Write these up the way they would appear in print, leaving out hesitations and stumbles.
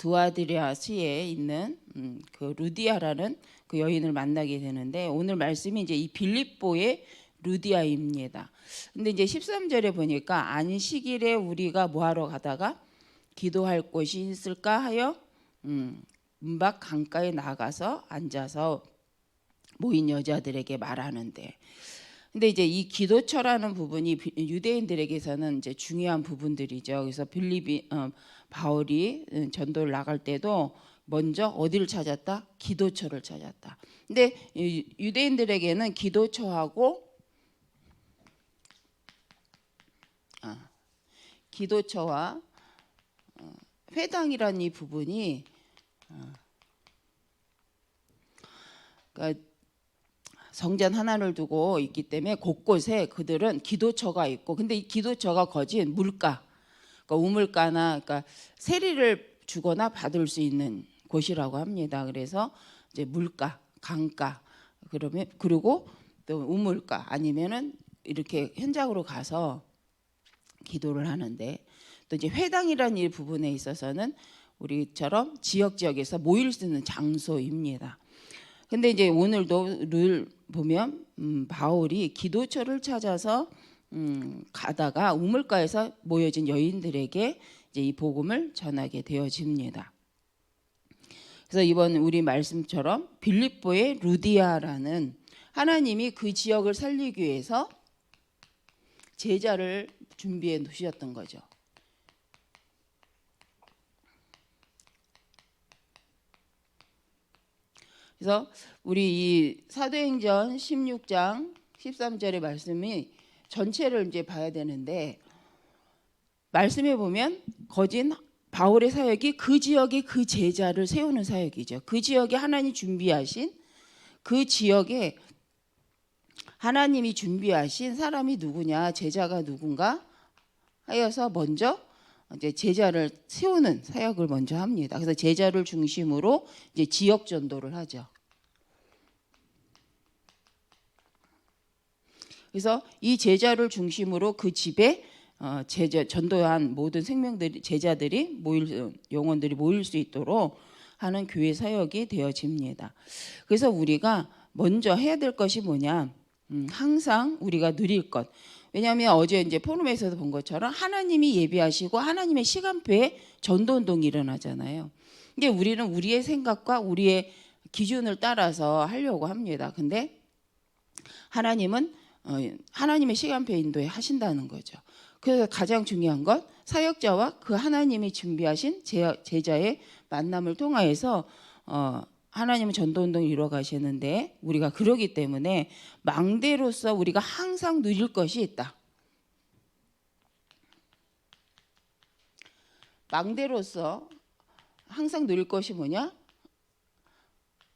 두아드리아시에 있는 그 루디아라는 그 여인을 만나게 되는데, 오늘 말씀이 이제 이 빌립보의 루디아입니다. 근데 이제 13절에 보니까 안식일에 우리가 뭐하러 가다가 기도할 곳이 있을까 하여 문밖 강가에 나가서 앉아서 모인 여자들에게 말하는데, 근데 이제 이 기도처라는 부분이 유대인들에게서는 이제 중요한 부분들이죠. 그래서 바울이 전도를 나갈 때도 먼저 어디를 찾았다? 기도처를 찾았다. 근데 유대인들에게는 기도처와 회당이라는 이 부분이 그러니까 성전 하나를 두고 있기 때문에 곳곳에 그들은 기도처가 있고, 근데 이 기도처가 거진 물가, 그러니까 우물가나 그러니까 세리를 주거나 받을 수 있는 곳이라고 합니다. 그래서 이제 물가, 강가, 그리고 또 우물가 아니면은 이렇게 현장으로 가서 기도를 하는데, 또 이제 회당이라는 이 부분에 있어서는 우리처럼 지역에서 모일 수 있는 장소입니다. 근데 이제 오늘도 늘 보면 바울이 기도처를 찾아서 가다가 우물가에서 모여진 여인들에게 이제 이 복음을 전하게 되어집니다. 그래서 이번 우리 말씀처럼 빌립보의 루디아라는, 하나님이 그 지역을 살리기 위해서 제자를 준비해 놓으셨던 거죠. 그래서 우리 이 사도행전 16장 13절의 말씀이 전체를 이제 봐야 되는데, 말씀해 보면 거진 바울의 사역이 그 지역에 그 제자를 세우는 사역이죠. 그 지역에 하나님이 준비하신, 그 지역에 하나님이 준비하신 사람이 누구냐, 제자가 누군가 하여서 먼저 이제 제자를 세우는 사역을 먼저 합니다. 그래서 제자를 중심으로 이제 지역 전도를 하죠. 그래서 이 제자를 중심으로 그 집에 전도한 모든 제자들이 영혼들이 모일 수 있도록 하는 교회 사역이 되어집니다. 그래서 우리가 먼저 해야 될 것이 뭐냐? 항상 우리가 누릴 것. 왜냐하면 어제 이제 포럼에서도 본 것처럼 하나님이 예비하시고 하나님의 시간표에 전도 운동이 일어나잖아요. 근데 우리는 우리의 생각과 우리의 기준을 따라서 하려고 합니다. 근데 하나님은 하나님의 시간표 인도에 하신다는 거죠. 그래서 가장 중요한 건 사역자와 그 하나님이 준비하신 제자의 만남을 통하여서 하나님은 전도운동을 이루어 가시는데, 우리가 그러기 때문에 망대로서 우리가 항상 누릴 것이 있다. 망대로서 항상 누릴 것이 뭐냐?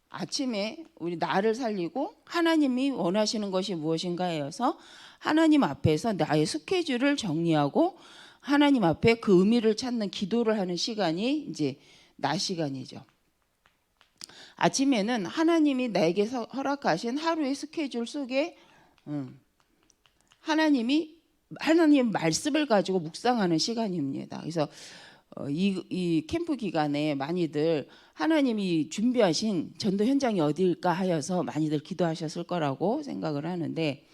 아침에 우리 나를 살리고 하나님이 원하시는 것이 무엇인가 해서 하나님 앞에서 나의 스케줄을 정리하고 하나님 앞에 그 의미를 찾는 기도를 하는 시간이 이제 낮 시간이죠. 아침에는 하나님이 나에게 허락하신 하루의 스케줄 속에 하나님 말씀을 가지고 묵상하는 시간입니다. 그래서 이 캠프 기간에 많이들 하나님이 준비하신 전도 현장이 어디일까 하여서 많이들 기도하셨을 거라고 생각을 하는데,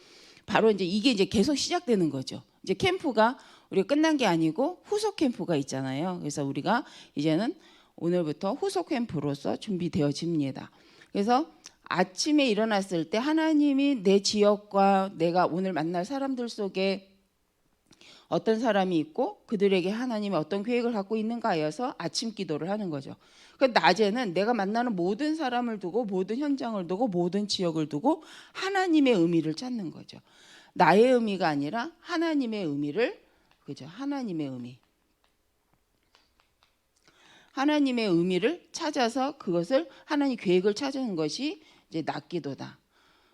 바로 이게 이제 계속 시작되는 거죠. 이제 캠프가 우리가 끝난 게 아니고 후속 캠프가 있잖아요. 그래서 우리가 이제는 오늘부터 후속 캠프로서 준비되어집니다. 그래서 아침에 일어났을 때 하나님이 내 지역과 내가 오늘 만날 사람들 속에 어떤 사람이 있고 그들에게 하나님이 어떤 계획을 갖고 있는가 하여서 아침 기도를 하는 거죠. 그러니까 낮에는 내가 만나는 모든 사람을 두고, 모든 현장을 두고, 모든 지역을 두고 하나님의 의미를 찾는 거죠. 나의 의미가 아니라 하나님의 의미를, 그죠? 하나님의 의미를 찾아서 그것을 하나님 계획을 찾는 것이 이제 낮 기도다.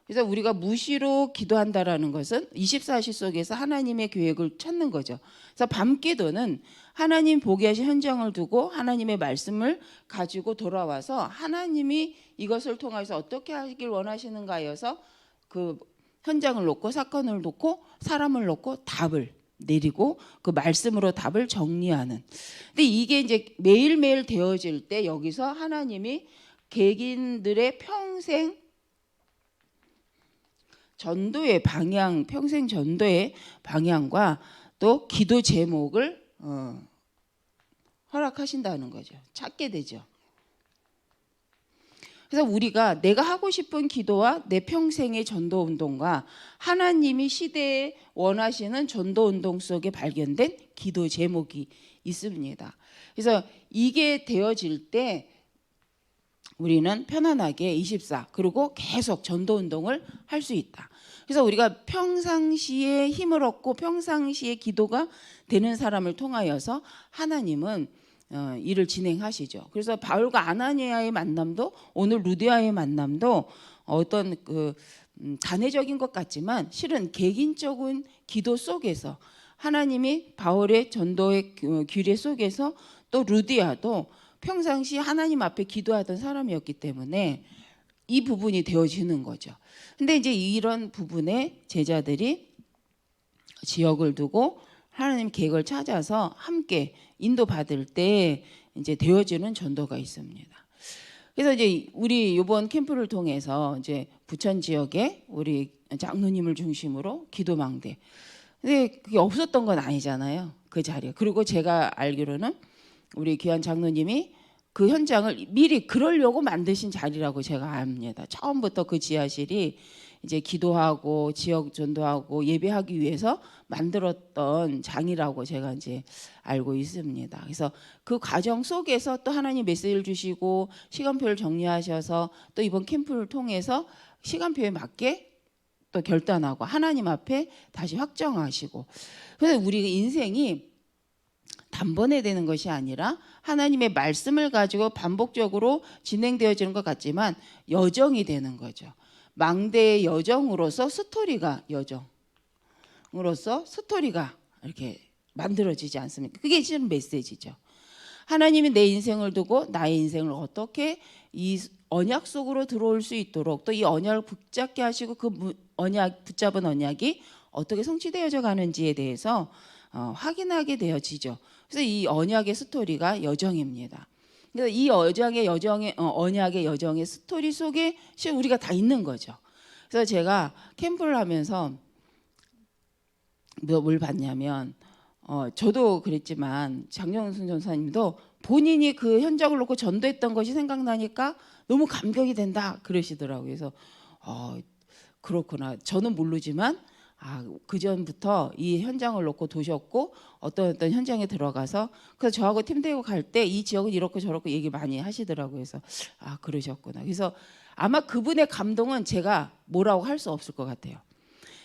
그래서 우리가 무시로 기도한다라는 것은 24시 속에서 하나님의 계획을 찾는 거죠. 그래서 밤 기도는 하나님 보게 하신 현장을 두고 하나님의 말씀을 가지고 돌아와서 하나님이 이것을 통해서 어떻게 하길 원하시는가 하여서 그 현장을 놓고 사건을 놓고 사람을 놓고 답을 내리고 그 말씀으로 답을 정리하는. 근데 이게 이제 매일매일 되어질 때 여기서 하나님이 객인들의 평생 전도의 방향, 평생 전도의 방향과 또 기도 제목을 허락하신다는 거죠. 찾게 되죠. 그래서 우리가 내가 하고 싶은 기도와 내 평생의 전도 운동과 하나님이 시대에 원하시는 전도 운동 속에 발견된 기도 제목이 있습니다. 그래서 이게 되어질 때 우리는 편안하게 24 그리고 계속 전도 운동을 할 수 있다. 그래서 우리가 평상시에 힘을 얻고 평상시에 기도가 되는 사람을 통하여서 하나님은 일을 진행하시죠. 그래서 바울과 아나니아의 만남도 오늘 루디아의 만남도 어떤 단회적인 것 같지만 실은 개인적인 기도 속에서 하나님이 바울의 전도의 규례 속에서 또 루디아도 평상시 하나님 앞에 기도하던 사람이었기 때문에 이 부분이 되어지는 거죠. 근데 이제 이런 부분에 제자들이 지역을 두고 하나님 계획을 찾아서 함께 인도받을 때 이제 되어지는 전도가 있습니다. 그래서 이제 우리 이번 캠프를 통해서 이제 부천 지역에 우리 장로님을 중심으로 기도망대. 근데 그게 없었던 건 아니잖아요. 그 자리에. 그리고 제가 알기로는 우리 귀한 장로님이 그 현장을 미리 그러려고 만드신 자리라고 제가 압니다. 처음부터 그 지하실이 이제 기도하고 지역 전도하고 예배하기 위해서 만들었던 장이라고 제가 이제 알고 있습니다. 그래서 그 과정 속에서 또 하나님 메시지를 주시고 시간표를 정리하셔서 또 이번 캠프를 통해서 시간표에 맞게 또 결단하고 하나님 앞에 다시 확정하시고. 그래서 우리 인생이 단번에 되는 것이 아니라 하나님의 말씀을 가지고 반복적으로 진행되어지는 것 같지만 여정이 되는 거죠. 망대의 여정으로서 스토리가 이렇게 만들어지지 않습니까? 그게 지금 메시지죠. 하나님이 내 인생을 두고 나의 인생을 어떻게 이 언약 속으로 들어올 수 있도록 또 이 언약을 붙잡게 하시고 그 붙잡은 언약이 어떻게 성취되어져 가는지에 대해서 확인하게 되어지죠. 그래서 이 언약의 스토리가 여정입니다. 그래서 이 언약의 여정의 스토리 속에 실은 우리가 다 있는 거죠. 그래서 제가 캠프를 하면서 뭘 봤냐면 저도 그랬지만 장영순 전사님도 본인이 그 현장을 놓고 전도했던 것이 생각나니까 너무 감격이 된다 그러시더라고요. 그래서 그렇구나. 저는 모르지만 그 전부터 이 현장을 놓고 도셨고 어떤 현장에 들어가서 그래서 저하고 팀되고 갈 때 이 지역은 이렇고 저렇고 얘기 많이 하시더라고요. 그래서 그러셨구나. 그래서 아마 그분의 감동은 제가 뭐라고 할 수 없을 것 같아요.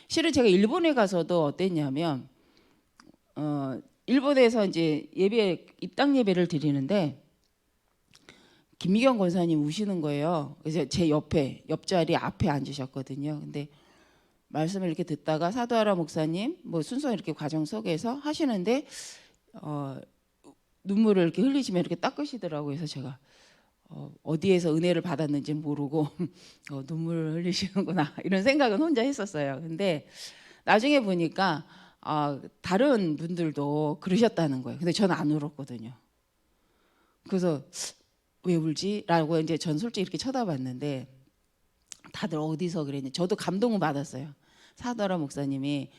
실은 제가 일본에 가서도 어땠냐면 일본에서 이제 입당 예배를 드리는데 김미경 권사님 우시는 거예요. 그래서 제 옆자리 앞에 앉으셨거든요. 근데 말씀을 이렇게 듣다가 사도하라 목사님 뭐 순서 이렇게 과정 속에서 하시는데 눈물을 이렇게 흘리시면 이렇게 닦으시더라고요. 그래서 제가 어디에서 은혜를 받았는지 모르고 눈물을 흘리시는구나 이런 생각은 혼자 했었어요. 근데 나중에 보니까 다른 분들도 그러셨다는 거예요. 근데 저는 안 울었거든요. 그래서 왜 울지? 라고 이제 전 솔직히 이렇게 쳐다봤는데 다들 어디서 그랬니? 저도 감동을 받았어요. 사도라 목사님이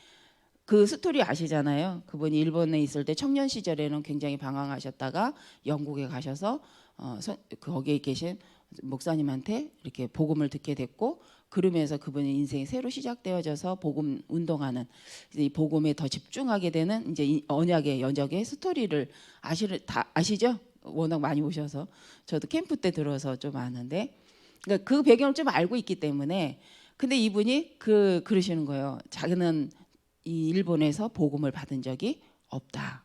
그 스토리 아시잖아요. 그분이 일본에 있을 때 청년 시절에는 굉장히 방황하셨다가 영국에 가셔서 거기에 계신 목사님한테 이렇게 복음을 듣게 됐고 그러면서 그분의 인생이 새로 시작되어져서 복음 운동하는 이 복음에 더 집중하게 되는 이제 언약의 연적의 스토리를 아시죠? 워낙 많이 오셔서 저도 캠프 때 들어서 좀 아는데 그러니까 그 배경을 좀 알고 있기 때문에 근데 이분이 그러시는 거예요. 자기는 이 일본에서 복음을 받은 적이 없다.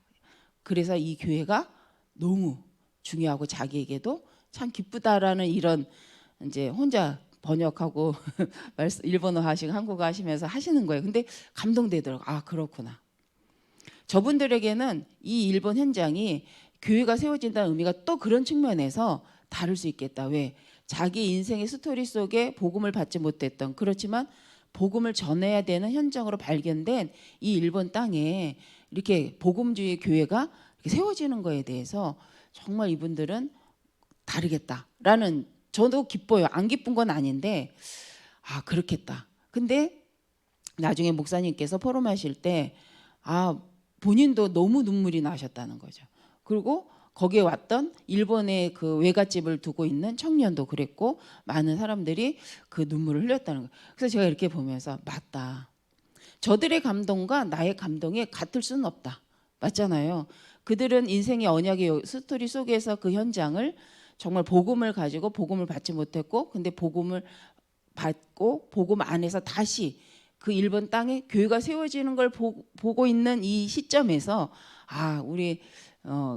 그래서 이 교회가 너무 중요하고 자기에게도 참 기쁘다라는 이런 이제 혼자 번역하고 일본어 하시고 한국어 하시면서 하시는 거예요. 근데 감동되더라고요. 그렇구나. 저분들에게는 이 일본 현장이 교회가 세워진다는 의미가 또 그런 측면에서 다를 수 있겠다. 왜? 자기 인생의 스토리 속에 복음을 받지 못했던 그렇지만 복음을 전해야 되는 현장으로 발견된 이 일본 땅에 이렇게 복음주의 교회가 이렇게 세워지는 거에 대해서 정말 이분들은 다르겠다라는, 저도 기뻐요. 안 기쁜 건 아닌데 아 그렇겠다. 근데 나중에 목사님께서 포럼하실 때 본인도 너무 눈물이 나셨다는 거죠. 그리고 거기에 왔던 일본의 그 외갓집을 두고 있는 청년도 그랬고 많은 사람들이 그 눈물을 흘렸다는 거예요. 그래서 제가 이렇게 보면서 맞다. 저들의 감동과 나의 감동이 같을 수는 없다. 맞잖아요. 그들은 인생의 언약의 스토리 속에서 그 현장을 정말 복음을 가지고 복음을 받지 못했고 근데 복음을 받고 복음 안에서 다시 그 일본 땅에 교회가 세워지는 걸 보고 있는 이 시점에서 우리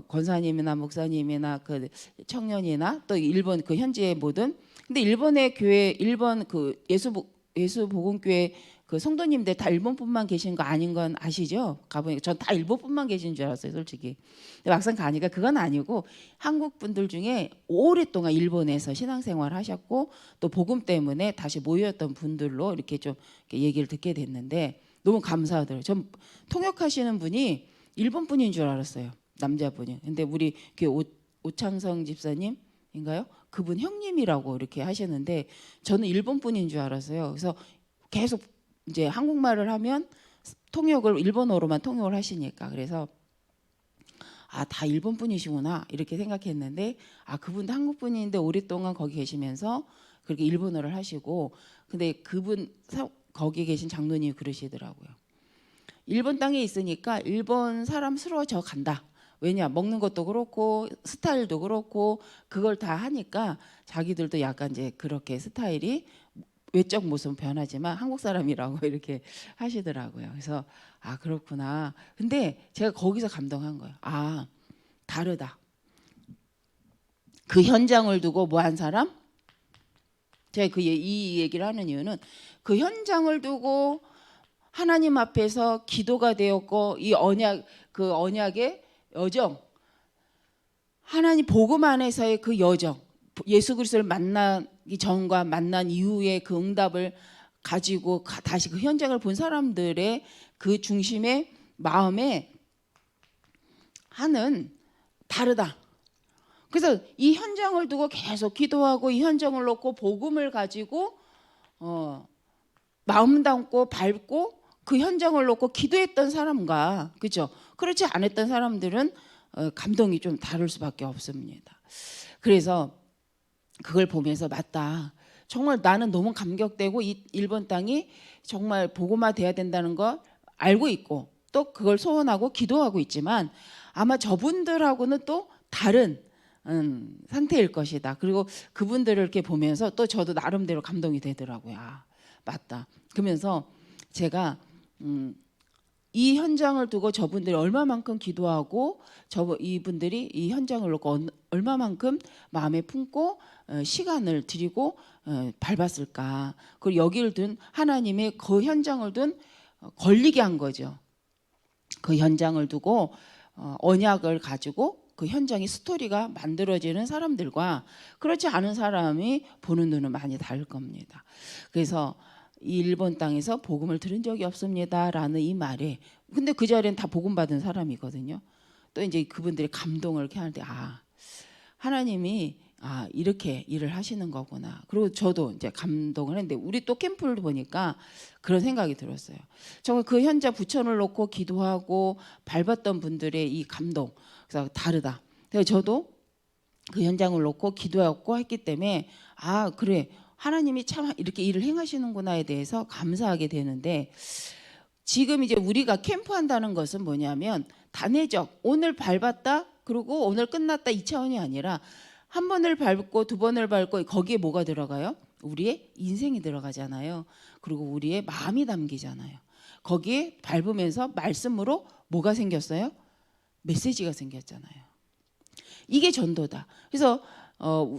권사님이나 목사님이나 그 청년이나 또 일본 그 현지의 모든 근데 일본의 교회 일본 그 예수 복음교회 그 성도님들 다 일본뿐만 계신 거 아닌 건 아시죠? 가보니까 전 다 일본뿐만 계신 줄 알았어요, 솔직히. 근데 막상 가니까 그건 아니고 한국 분들 중에 오랫동안 일본에서 신앙생활 하셨고 또 복음 때문에 다시 모였던 분들로 이렇게 좀 이렇게 얘기를 듣게 됐는데 너무 감사하더라고요. 전 통역하시는 분이 일본 분인 줄 알았어요, 남자분이. 근데 우리 교회 오창성 집사님인가요? 그분 형님이라고 이렇게 하시는데 저는 일본 분인 줄 알았어요. 그래서 계속 이제 한국말을 하면 통역을 일본어로만 통역을 하시니까 그래서 다 일본 분이시구나 이렇게 생각했는데 그분도 한국 분인데 오랫동안 거기 계시면서 그렇게 일본어를 하시고 근데 그분 거기 계신 장로님이 그러시더라고요. 일본 땅에 있으니까 일본 사람스러워져 간다. 왜냐 먹는 것도 그렇고 스타일도 그렇고 그걸 다 하니까 자기들도 약간 이제 그렇게 스타일이 외적 모습은 변하지만 한국 사람이라고 이렇게 하시더라고요. 그래서 그렇구나. 근데 제가 거기서 감동한 거예요. 다르다. 그 현장을 두고 뭐 한 사람? 제가 이 얘기를 하는 이유는 그 현장을 두고 하나님 앞에서 기도가 되었고 이 언약 그 언약의 여정, 하나님 복음 안에서의 그 여정, 예수 그리스도를 만나기 전과 만난 이후의 그 응답을 가지고 다시 그 현장을 본 사람들의 그 중심의 마음에 하는 다르다. 그래서 이 현장을 두고 계속 기도하고 이 현장을 놓고 복음을 가지고 마음 담고 밟고 그 현장을 놓고 기도했던 사람과 그죠? 그렇지 않았던 사람들은 감동이 좀 다를 수밖에 없습니다. 그래서 그걸 보면서 맞다. 정말 나는 너무 감격되고 이 일본 땅이 정말 복음화 돼야 된다는 거 알고 있고 또 그걸 소원하고 기도하고 있지만 아마 저분들하고는 또 다른 상태일 것이다. 그리고 그분들을 이렇게 보면서 또 저도 나름대로 감동이 되더라고요. 맞다. 그러면서 제가 이 현장을 두고 저분들이 얼마만큼 기도하고 이분들이 이 현장을 놓고 얼마만큼 마음에 품고 시간을 들이고 밟았을까. 그리고 여기를 둔 하나님의 그 현장을 둔 걸리게 한 거죠. 그 현장을 두고 언약을 가지고 그 현장의 스토리가 만들어지는 사람들과 그렇지 않은 사람이 보는 눈은 많이 다를 겁니다. 그래서 이 일본 땅에서 복음을 들은 적이 없습니다라는 이 말에 근데 그 자리엔 다 복음 받은 사람이거든요. 또 이제 그분들이 감동을 이렇게 하는데 하나님이 이렇게 일을 하시는 거구나. 그리고 저도 이제 감동을 했는데 우리 또 캠프를 보니까 그런 생각이 들었어요. 정말 그 현장 부천을 놓고 기도하고 밟았던 분들의 이 감동, 그래서 다르다. 그래서 저도 그 현장을 놓고 기도하고 했기 때문에 그래 하나님이 참 이렇게 일을 행하시는구나에 대해서 감사하게 되는데 지금 이제 우리가 캠프한다는 것은 뭐냐면 단회적 오늘 밟았다 그리고 오늘 끝났다 이 차원이 아니라 한 번을 밟고 두 번을 밟고 거기에 뭐가 들어가요? 우리의 인생이 들어가잖아요. 그리고 우리의 마음이 담기잖아요. 거기에 밟으면서 말씀으로 뭐가 생겼어요? 메시지가 생겼잖아요. 이게 전도다. 그래서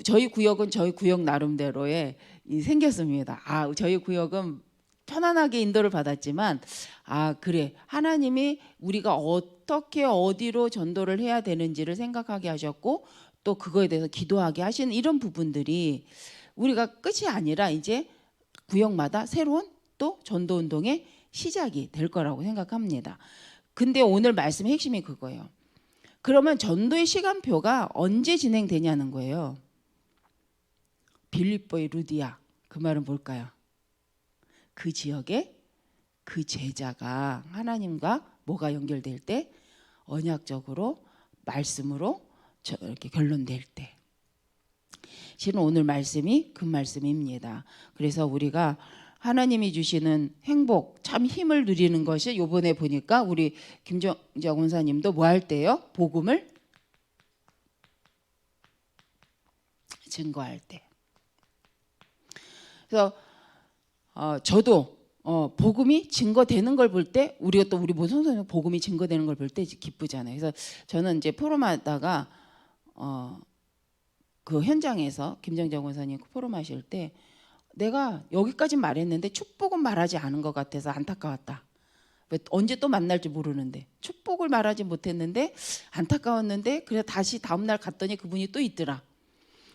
저희 구역은 저희 구역 나름대로의 생겼습니다. 저희 구역은 편안하게 인도를 받았지만 그래 하나님이 우리가 어떻게 어디로 전도를 해야 되는지를 생각하게 하셨고 또 그거에 대해서 기도하게 하시는 이런 부분들이 우리가 끝이 아니라 이제 구역마다 새로운 또 전도 운동의 시작이 될 거라고 생각합니다. 근데 오늘 말씀의 핵심이 그거예요. 그러면 전도의 시간표가 언제 진행되냐는 거예요. 빌립보의 루디아, 그 말은 뭘까요? 그 지역에 그 제자가 하나님과 뭐가 연결될 때? 언약적으로 말씀으로 이렇게 결론될 때. 실은 오늘 말씀이 그 말씀입니다. 그래서 우리가 하나님이 주시는 행복, 참 힘을 누리는 것이 요번에 보니까 우리 김정자 권사님도 뭐 할 때요? 복음을 증거할 때. 그래서 저도 복음이 증거되는 걸 볼 때 우리가 또 우리 모든 선생님 복음이 증거되는 걸 볼 때 기쁘잖아요. 그래서 저는 이제 포럼하다가 그 현장에서 김정자 권사님 포럼하실 때 내가 여기까지 말했는데 축복은 말하지 않은 것 같아서 안타까웠다. 언제 또 만날지 모르는데 축복을 말하지 못했는데 안타까웠는데 그래서 다시 다음날 갔더니 그분이 또 있더라.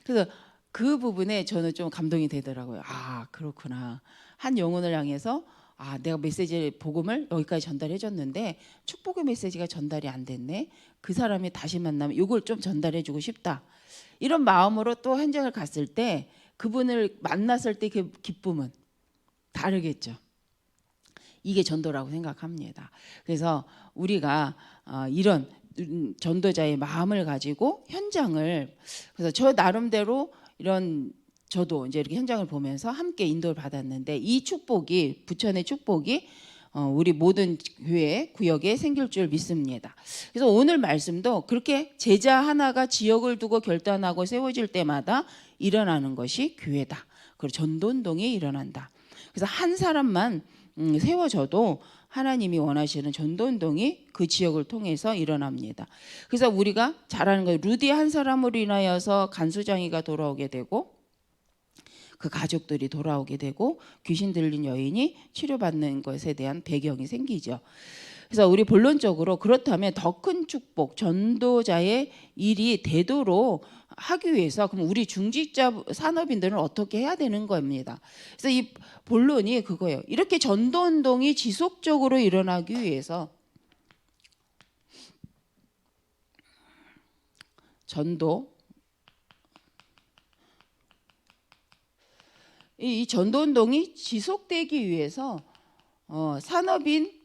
그래서 그 부분에 저는 좀 감동이 되더라고요. 아, 그렇구나. 한 영혼을 향해서 내가 메시지 복음을 여기까지 전달해 줬는데 축복의 메시지가 전달이 안 됐네. 그 사람이 다시 만나면 이걸 좀 전달해 주고 싶다. 이런 마음으로 또 현장을 갔을 때 그분을 만났을 때 그 기쁨은 다르겠죠. 이게 전도라고 생각합니다. 그래서 우리가 이런 전도자의 마음을 가지고 현장을, 그래서 저 나름대로 이런 저도 이제 이렇게 현장을 보면서 함께 인도를 받았는데 이 축복이, 부천의 축복이 우리 모든 교회 구역에 생길 줄 믿습니다. 그래서 오늘 말씀도 그렇게 제자 하나가 지역을 두고 결단하고 세워질 때마다 일어나는 것이 교회다. 그리고 전도운동이 일어난다. 그래서 한 사람만 세워져도 하나님이 원하시는 전도운동이 그 지역을 통해서 일어납니다. 그래서 우리가 잘 아는 거예요. 루디 한 사람으로 인하여서 간수장이가 돌아오게 되고 그 가족들이 돌아오게 되고 귀신 들린 여인이 치료받는 것에 대한 배경이 생기죠. 그래서 우리 본론적으로 그렇다면 더 큰 축복, 전도자의 일이 되도록 하기 위해서 그럼 우리 중직자 산업인들은 어떻게 해야 되는 겁니다. 그래서 이 본론이 그거예요. 이렇게 전도운동이 지속적으로 일어나기 위해서 이 전도운동이 지속되기 위해서 산업인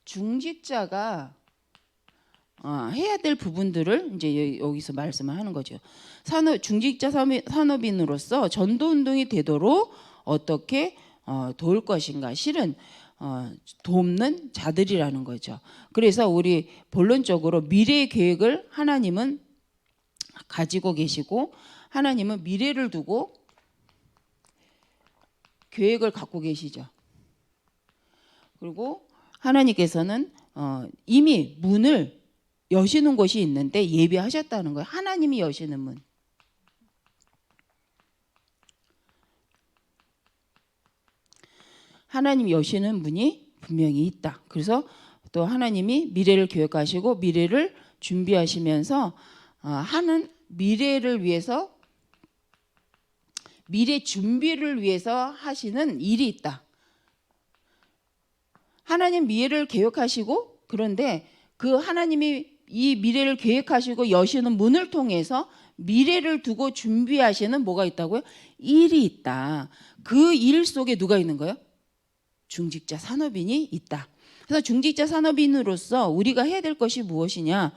중직자가 해야 될 부분들을 이제 여기서 말씀을 하는 거죠. 중직자 산업인으로서 전도운동이 되도록 어떻게 도울 것인가. 실은 돕는 자들이라는 거죠. 그래서 우리 본론적으로 미래 계획을 하나님은 가지고 계시고 하나님은 미래를 두고 계획을 갖고 계시죠. 그리고 하나님께서는 이미 문을 여시는 곳이 있는데 예비하셨다는 거예요. 하나님이 여시는 문. 하나님이 여시는 문이 분명히 있다. 그래서 또 하나님이 미래를 계획하시고 미래를 준비하시면서 하는 미래를 위해서 미래 준비를 위해서 하시는 일이 있다. 하나님 미래를 계획하시고 그런데 그 하나님이 이 미래를 계획하시고 여시는 문을 통해서 미래를 두고 준비하시는 뭐가 있다고요? 일이 있다. 그 일 속에 누가 있는 거예요? 중직자 산업인이 있다. 그래서 중직자 산업인으로서 우리가 해야 될 것이 무엇이냐?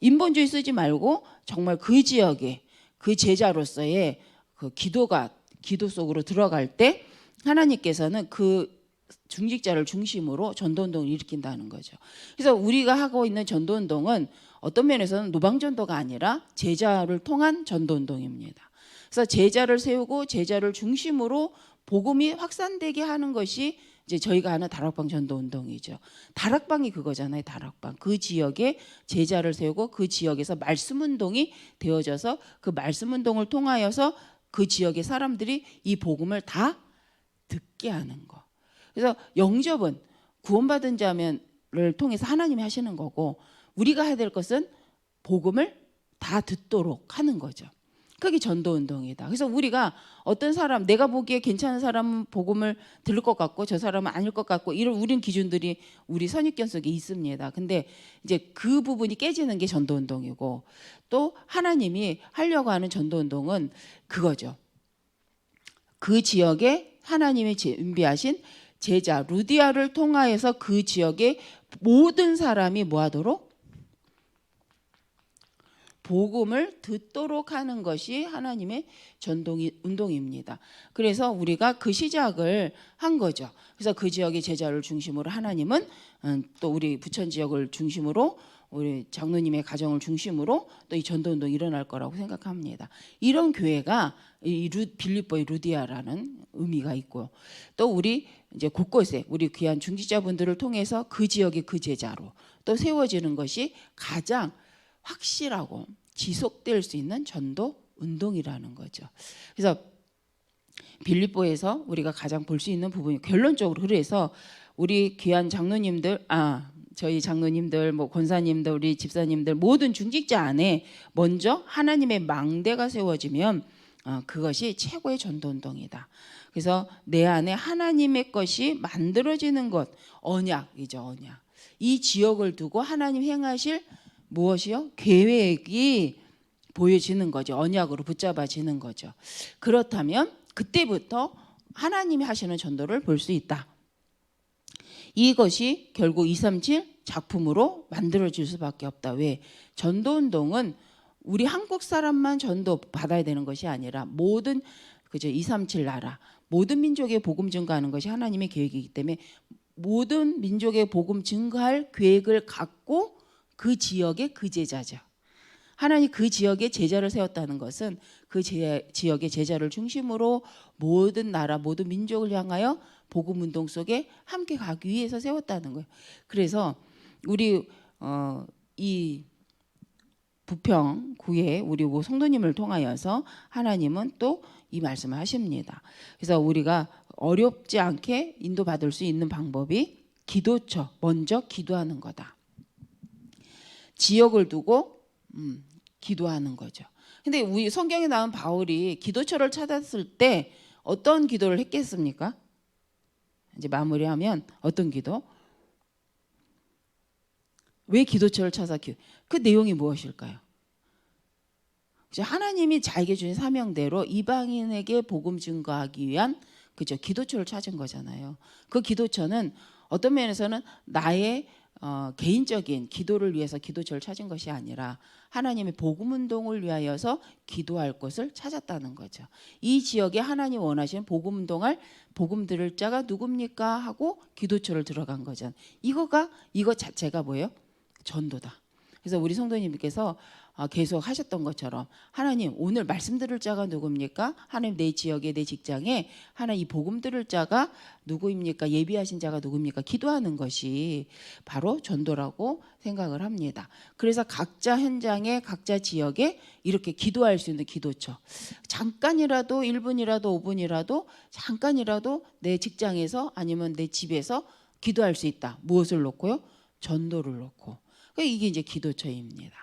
인본주의 쓰지 말고 정말 그 지역에 그 제자로서의 그 기도 속으로 들어갈 때 하나님께서는 그 중직자를 중심으로 전도운동을 일으킨다는 거죠. 그래서 우리가 하고 있는 전도운동은 어떤 면에서는 노방전도가 아니라 제자를 통한 전도운동입니다. 그래서 제자를 세우고 제자를 중심으로 복음이 확산되게 하는 것이 이제 저희가 하는 다락방 전도운동이죠. 다락방이 그거잖아요. 다락방. 그 지역에 제자를 세우고 그 지역에서 말씀운동이 되어져서 그 말씀운동을 통하여서 그 지역의 사람들이 이 복음을 다 듣게 하는 거. 그래서 영접은 구원받은 자를 통해서 하나님이 하시는 거고 우리가 해야 될 것은 복음을 다 듣도록 하는 거죠. 그게 전도운동이다. 그래서 우리가 어떤 사람, 내가 보기에 괜찮은 사람은 복음을 들을 것 같고 저 사람은 아닐 것 같고 이런 우린 기준들이 우리 선입견 속에 있습니다. 근데 이제 그 부분이 깨지는 게 전도운동이고, 또 하나님이 하려고 하는 전도운동은 그거죠. 그 지역에 하나님이 준비하신 제자 루디아를 통하여서 그 지역의 모든 사람이 뭐하도록? 복음을 듣도록 하는 것이 하나님의 운동입니다. 그래서 우리가 그 시작을 한 거죠. 그래서 그 지역의 제자를 중심으로 하나님은 또 우리 부천 지역을 중심으로 우리 장로님의 가정을 중심으로 또 이 전도운동이 일어날 거라고 생각합니다. 이런 교회가 이 빌립보의 루디아라는 의미가 있고요. 또 우리 이제 곳곳에 우리 귀한 중직자분들을 통해서 그 지역의 그 제자로 또 세워지는 것이 가장 확실하고 지속될 수 있는 전도 운동이라는 거죠. 그래서 빌립보에서 우리가 가장 볼 수 있는 부분이 결론적으로, 그래서 우리 귀한 장로님들, 저희 장로님들, 뭐 권사님들, 우리 집사님들 모든 중직자 안에 먼저 하나님의 망대가 세워지면 그것이 최고의 전도 운동이다. 그래서 내 안에 하나님의 것이 만들어지는 것, 언약이죠, 언약. 이 지역을 두고 하나님 행하실 무엇이요? 계획이 보여지는 거죠. 언약으로 붙잡아지는 거죠. 그렇다면 그때부터 하나님이 하시는 전도를 볼 수 있다. 이것이 결국 237 작품으로 만들어질 수밖에 없다. 왜? 전도운동은 우리 한국 사람만 전도 받아야 되는 것이 아니라 모든 237 나라, 모든 민족의 복음 증거하는 것이 하나님의 계획이기 때문에 모든 민족의 복음 증거할 계획을 갖고 그 지역의 그 제자죠. 하나님 그 지역에 제자를 세웠다는 것은 그 지역의 제자를 중심으로 모든 나라, 모든 민족을 향하여 복음 운동 속에 함께 가기 위해서 세웠다는 거예요. 그래서 우리 이 부평구에 우리 성도님을 통하여서 하나님은 또 이 말씀을 하십니다. 그래서 우리가 어렵지 않게 인도받을 수 있는 방법이 기도처, 먼저 기도하는 거다. 지역을 두고 기도하는 거죠. 근데 우리 성경에 나온 바울이 기도처를 찾았을 때 어떤 기도를 했겠습니까? 이제 마무리하면 어떤 기도? 왜 기도처를 찾아 그 내용이 무엇일까요? 하나님이 자기에게 주신 사명대로 이방인에게 복음 증거하기 위한 기도처를 찾은 거잖아요. 그 기도처는 어떤 면에서는 나의 개인적인 기도를 위해서 기도처를 찾은 것이 아니라 하나님의 복음 운동을 위하여서 기도할 곳을 찾았다는 거죠. 이 지역에 하나님 원하시는 복음 운동할 복음 들을 자가 누굽니까 하고 기도처를 들어간 거죠. 이거 자체가 뭐예요? 전도다. 그래서 우리 성도님께서 계속 하셨던 것처럼 하나님 오늘 말씀 들을 자가 누굽니까? 하나님 내 지역에 내 직장에 하나님 이 복음 들을 자가 누구입니까? 예비하신 자가 누굽니까? 기도하는 것이 바로 전도라고 생각을 합니다. 그래서 각자 현장에 각자 지역에 이렇게 기도할 수 있는 기도처, 잠깐이라도 1분이라도 5분이라도 잠깐이라도 내 직장에서 아니면 내 집에서 기도할 수 있다. 무엇을 놓고요? 전도를 놓고. 이게 이제 기도처입니다.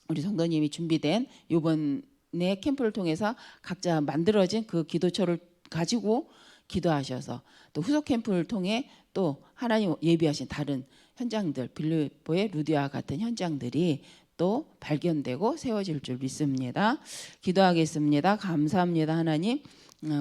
우리 성도님이 준비된 이번에 캠프를 통해서 각자 만들어진 그 기도처를 가지고 기도하셔서 또 후속 캠프를 통해 또 하나님 예비하신 다른 현장들, 빌립보의 루디아와 같은 현장들이 또 발견되고 세워질 줄 믿습니다. 기도하겠습니다. 감사합니다. 하나님,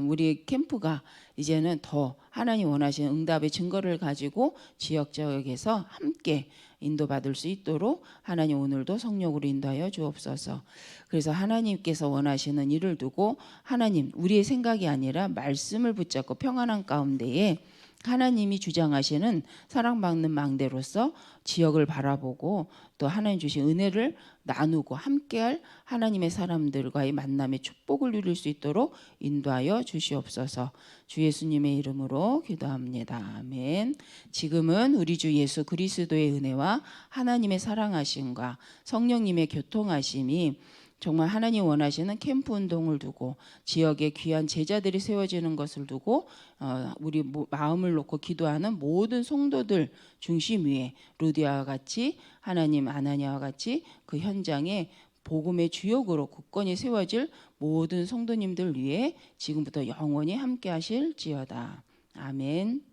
우리 캠프가 이제는 더 하나님 원하시는 응답의 증거를 가지고 지역에서 함께 인도받을 수 있도록 하나님 오늘도 성령으로 인도하여 주옵소서. 그래서 하나님께서 원하시는 일을 두고 하나님 우리의 생각이 아니라 말씀을 붙잡고 평안한 가운데에 하나님이 주장하시는 사랑받는 망대로서 지역을 바라보고 또 하나님 주신 은혜를 나누고 함께할 하나님의 사람들과의 만남의 축복을 누릴 수 있도록 인도하여 주시옵소서. 주 예수님의 이름으로 기도합니다. 아멘. 지금은 우리 주 예수 그리스도의 은혜와 하나님의 사랑하심과 성령님의 교통하심이 정말 하나님 원하시는 캠프 운동을 두고 지역에 귀한 제자들이 세워지는 것을 두고 우리 마음을 놓고 기도하는 모든 성도들 중심 위에 루디아와 같이 하나님 아나니아와 같이 그 현장에 복음의 주역으로 굳건히 세워질 모든 성도님들 위해 지금부터 영원히 함께 하실지어다. 아멘.